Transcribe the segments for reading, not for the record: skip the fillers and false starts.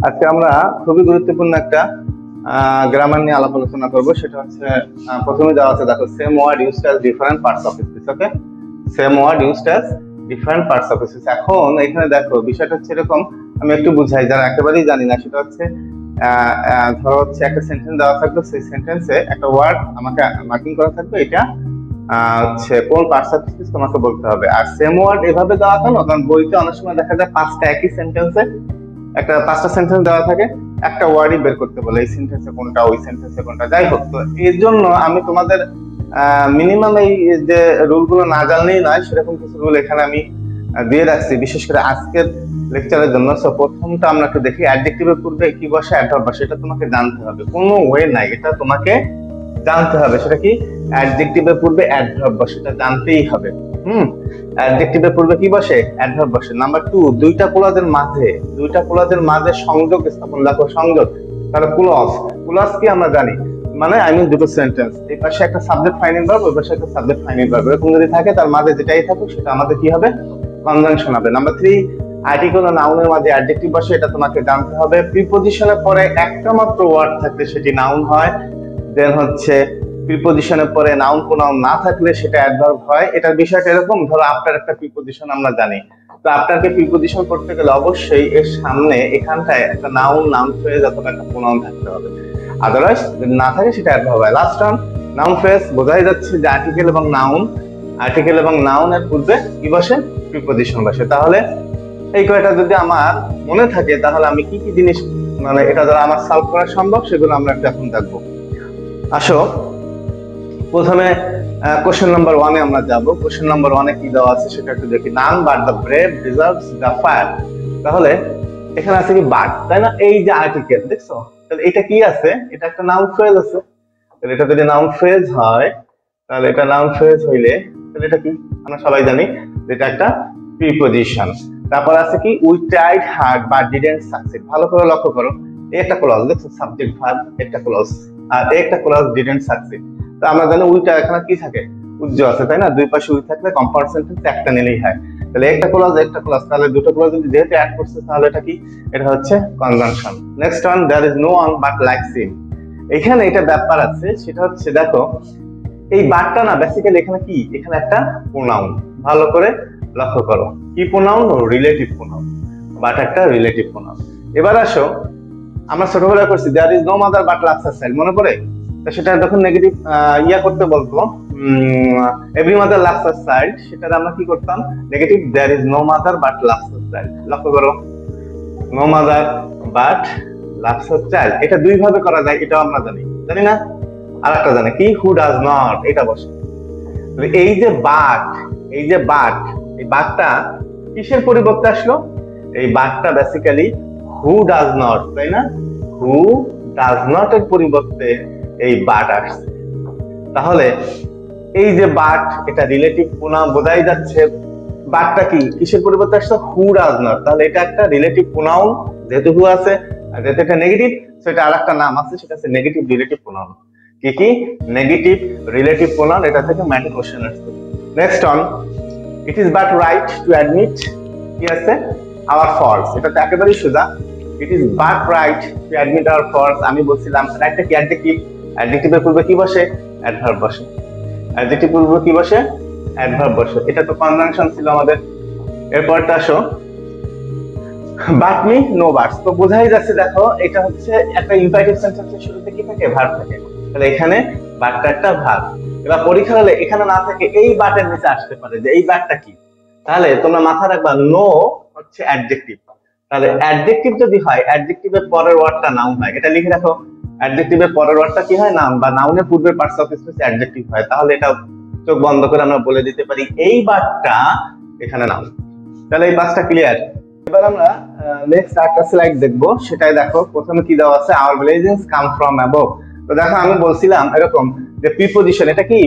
আজকে আমরা খুবই গুরুত্বপূর্ণ একটা গ্রামার নিয়ে আলাপ আলোচনা করবো। সেটা হচ্ছে প্রথমে দেওয়া আছে, দেখো, same word used as different parts of speech. Okay, same word used as different parts of speech. এখন এখানে দেখো বিষয়টা হচ্ছে এরকম, আমি একটু বুঝাই যারা একেবারেই জানি না। সেটা হচ্ছে ধরো হচ্ছে একটা সেন্টেন্স দেওয়া থাকবে, সেই সেন্টেন্সে একটা ওয়ার্ড আমাকে মার্কিং করা থাকবে, এটা হচ্ছে কোন পার্টস অফ স্পিচ তোমাকে বলতে হবে। আর সেম ওয়ার্ড এভাবে দেওয়া কেন, কারণ বইতে অনেক সময় দেখা যায় পাঁচটা একই সেন্টেন্সে পাঁচটা সেন্টেন্স দেওয়া থাকে, একটা ওয়ার্ডই বের করতে বলে, এই সেন্টেন্সে কোনটা, ওই সেন্টেন্সে কোনটা। যাই হোক, তো এর জন্য আমি তোমাদের মিনিমাম এই যে রুলগুলো না জানলেই নয়, সেরকম কিছু রুল এখানে আমি দিয়ে রাখছি, বিশেষ করে আজকের লেকচারের জন্য। সো প্রথমটা আমরা একটু দেখি, অ্যাডজেক্টিভের পূর্বে কি বসে, অ্যাডভার্ব বসে। এটা তোমাকে জানতে হবে, কোনো ওয়ে নাই, এটা তোমাকে জানতে হবে। সেটা কি, অ্যাডজেক্টিভের পূর্বে অ্যাডভার্ব বসে, এটা জানতেই হবে। অ্যাডজেক্টিভের পূর্বে কি বসে, অ্যাডভার্ব বসে। নাম্বার 2, দুইটা ক্লজের মাঝে সংযোগ স্থাপন। দেখো সংযোগ, তাহলে ক্লজ। ক্লজ কি আমরা জানি, মানে দুটো সেন্টেন্স, এই পাশে একটা সাবজেক্ট ফাইনাল ভার্ব, ওই পাশে একটা সাবজেক্ট ফাইনাল ভার্ব, এরকম যদি থাকে তার মাঝে যেটাই থাকুক সেটা আমাদের কি হবে, কনজাংশন হবে। নাম্বার 3, আর্টিকেল ও নাউনের মাঝে অ্যাডজেক্টিভ বসে, এটা তোমাকে জানতে হবে। প্রিপজিশনের পরে একটা মাত্র ওয়ার্ড থাকলে সেটি নাউন হয়। দেন হচ্ছে প্রিপজিশনের পরে নাউন প্রোনাউন না থাকলে সেটা অ্যাডভার্ব হয়। এটার বিষয়টা এরকম, ধরো আফটার একটা প্রিপজিশন আমরা জানি, তো আফটারকে প্রিপজিশন করতে গেলে অবশ্যই এর সামনে এখানটায় একটা নাউন ফ্রেজ অথবা একটা প্রোনাউন থাকতে হবে, আদারওয়াইজ যদি না থাকে সেটা অ্যাডভার্ব হয়। লাস্ট ওয়ান, নাউন ফ্রেজ, বোঝাই যাচ্ছে যে আর্টিকেল এবং নাউনের পূর্বে কি বসে, প্রিপজিশন বসে। তাহলে এই কয়টা যদি আমার মনে থাকে, তাহলে আমি কি কি জিনিস, মানে এটা দ্বারা আমার সলভ করা সম্ভব, সেগুলো আমরা এখন দেখবো। আসো প্রথমে কোশ্চেন নাম্বার 1 এ আমরা যাব। কোশ্চেন নাম্বার 1 এ কি দেওয়া আছে সেটা একটু দেখি। None but the brave deserves the fire. তাহলে এখানে আছে কি, বাট, তাই না? এই যে আর্টিকেল দেখছো, তাহলে এটা কি আছে, এটা একটা নাউন ফ্রেজ আছে। তাহলে এটা যদি নাউন ফ্রেজ হয়, তাহলে এটা নাউন ফ্রেজ হইলে তাহলে এটা কি, আমরা সবাই জানি যে এটা একটা প্রিপজিশন। তারপর আছে কি, we tried hard but didn't succeed. ভালো করে লক্ষ্য করো, এই একটা ক্লজ দেখছো, সাবজেক্ট ভার্ব একটা ক্লজ, আর একটা ক্লজ ডিডন্ট সাকসিড। তো আমরা জানি উইটা এখানে কি থাকে, উজ্জ আছে, তাই না? দুই পাশে উই থাকলে কম্পাউন্ড সেন্টেন্স একটা নিলেই হয়। তাহলে একটা ক্লজ, তাহলে দুটো ক্লজ যদি যেহেতু অ্যাড করছে, তাহলে এটা কি, এটা হচ্ছে conjunction. Next one, there is no one but likes him. এখানে এটা ব্যাপার আছে, সেটা হচ্ছে দেখো এই বাটটা না, বেসিক্যালি এখানে কি, এখানে একটা প্রোনাউন। ভালো করে লক্ষ্য করো, কি প্রোনাউন, রিলেটিভ প্রোনাউন। বাট একটা রিলেটিভ প্রোনাউন। এবার আসো, আমরা ছোটবেলায় করছি there is no mother but loves her child, মনে পড়ে? তো সেটা যখন নেগেটিভ করতে বলতো, every mother loves her child, সেটা আমরা কি করতাম, negative, there is no mother but loves her child. লক্ষ্য করো, no mother but loves her child, এটা দুই ভাবে করা যায়, এটাও আমরা জানি না? আর একটা জানি কি, হু ডাজ নট, এটা বসে। এই যে বাট, এই বাটটা কিসের পরিবর্তে আসলো, এই বাটটা বেসিক্যালি হু ডাজ নট, তাই না? হু ডাজ নট এর পরিবর্তে এই বাট আসছে। তাহলে এই যে বাট, এটা রিলেটিভ প্রোনাউন, বোঝাই যাচ্ছে বাটটা কি, কিসের পরিবর্তে আসছে, হু ডাজ নট। তাহলে এটা একটা রিলেটিভ প্রোনাউন, যেহেতু হু আছে আর যেহেতু এটা নেগেটিভ, সেটা আরেকটা নাম আছে, সেটা হচ্ছে নেগেটিভ রিলেটিভ প্রোনাউন। কি নেগেটিভ রিলেটিভ প্রোনাউন, এটা থেকে ম্যাটে কোশ্চেন আসছে। Next on, it is but right to admit, কি আছে, আওয়ার ফল্টস। এটা তো একেবারেই সোজা, it is but right to admit our faults. আমি বলছিলাম রাইটটা কি অ্যাডজেক্টিভ, অ্যাডজেক্টিভের পূর্বে কি বসে, অ্যাডভার্ব বসে। অ্যাডজেক্টিভ পূর্বে কি বসে, অ্যাডভার্ব বসে। এটা তো কনজাংশন ছিল আমাদের। এরপরটা আসো, বাট মি নো বাটস। তো বোঝাই যাচ্ছে, দেখো এটা হচ্ছে একটা ইম্পারেটিভ সেন্টেন্সের শুরুতে কি থাকে, ভার্ব থাকে। তাহলে এখানে বাটটা একটা ভার্ব। এবার পরীক্ষা হলে এখানে না থাকে, এই বাটের নিচে আসতে পারে যে এই বাটটা কি। তাহলে তোমরা মাথায় রাখবা, নো হচ্ছে অ্যাডজেক্টিভ। তাহলে অ্যাডজেক্টিভ যদি হয়, অ্যাডজেক্টিভের পরের ওয়ার্ডটা নাউন হয়, এটা লিখে রাখো। অ্যাডজেক্টিভের পরের ওয়ার্ডটা কি হয়, নাউন, বা নাউনের পূর্বের পার্টস অফ স্পিচ অ্যাডজেক্টিভ হয়। তাহলে এটা চোখ বন্ধ করে আমরা বলে দিতে পারি এই বাটটা এখানে নাউন। তাহলে এই পাঁচটা ক্লিয়ার। এবার আমরা নেক্সট একটা স্লাইড দেখবো, সেটাই দেখো। প্রথমে কি দেওয়া আছে, আওয়ার ব্লেজিংস কাম ফ্রম অ্যাবভ। তো দেখো আমি বলছিলাম এরকম যে প্রিপজিশন, এটা কি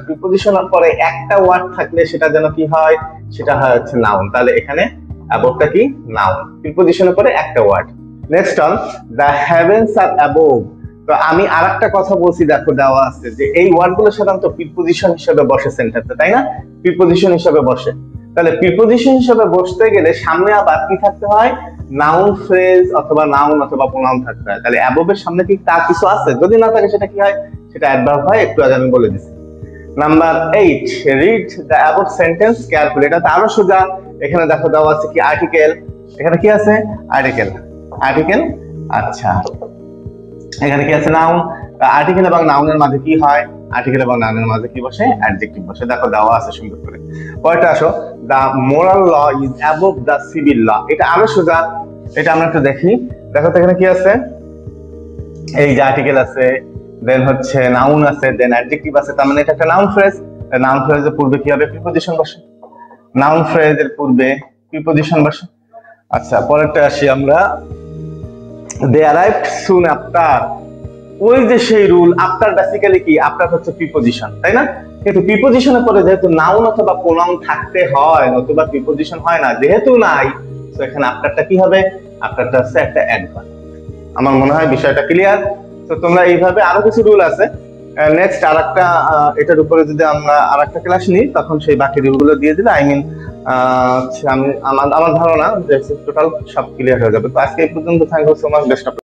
প্রিপজিশনের পরে একটা ওয়ার্ড থাকলে সেটা যেন কি হয়, সেটা হয় হচ্ছে নাউন। তাহলে এখানে অ্যাবভটা কি, নাউন, প্রিপজিশনের পরে একটা word. Next on, the heavens are above. তো আমি আরেকটা কথা বলছি, দেখো দেওয়া আছে যে এই ওয়ার্ডগুলো সাধারণত প্রিপজিশন হিসেবে বসে সেন্টেন্সে, তাই না? প্রিপজিশন হিসেবে বসে। তাহলে প্রিপোজিশন হিসেবে বসতে গেলে সামনে আবার কি থাকতে হয়, নাউন ফ্রেজ অথবা নাউন অথবা প্রোনাউন থাকতে হয়। তাহলে অ্যাবভের সামনে কি তা কিছু আছে, যদি না থাকে সেটা কি হয়, সেটা অ্যাডভার্ব হয়, একটু আগে আমি বলে দিচ্ছি। Number 8, read the above sentence carefully. এটা তো আরো সোজা, এখানে দেখো দেওয়া আছে কি আর্টিকেল, এখানে কি আছে আর্টিকেল, আর্টিকেল। আচ্ছা এখানে কি আছে নাউন, আর্টিকেল এবং নাউনের মাঝে কি হয়, আর্টিকেল এবং নাউনের মাঝে কি বসে, অ্যাডজেক্টিভ বসে। দেখো দেওয়া আছে সুন্দর করে। পরেরটা আসো, the moral law is above the civil law. এটা আরো সোজা, এটা আমরা একটু দেখি। দেখো তো এখানে কি আছে, এই যে আর্টিকেল আছে, দেন হচ্ছে নাউন আছে, দেন অ্যাডজেক্টিভ আছে, তার মানে এটা একটা নাউন ফ্রেজ। নাউন ফ্রেজের পূর্বে কি হবে, প্রিপোজিশন বসে, নাউন ফ্রেজের পূর্বে প্রিপোজিশন বসে। আচ্ছা পরেরটা আসি আমরা, দে অ্যারাইভড সুন আফটার। ওই যে সেই রুল, আফটার বেসিক্যালি কি, আফটার হচ্ছে প্রিপোজিশন, তাই না? কিন্তু প্রিপোজিশনের পরে যেহেতু নাউন অথবা প্রোনাউন থাকতে হয়, নতুবা প্রিপোজিশন হয় না, যেহেতু নাই, তো এখানে আফটারটা কি হবে, আফটারটা হচ্ছে একটা অ্যাডভার্ব। আমার মনে হয় বিষয়টা ক্লিয়ার। তো তোমরা এইভাবে আরো কিছু রুল আছে, নেক্সট আরেকটা এটার উপরে যদি আমরা আরেকটা ক্লাস নিই, তখন সেই বাকি রুলগুলো দিয়ে দিলে আই মিন আমি আমার ধারণা যে টোটাল সব ক্লিয়ার হয়ে যাবে। তো আজকে এই পর্যন্ত, thank you so much, best of.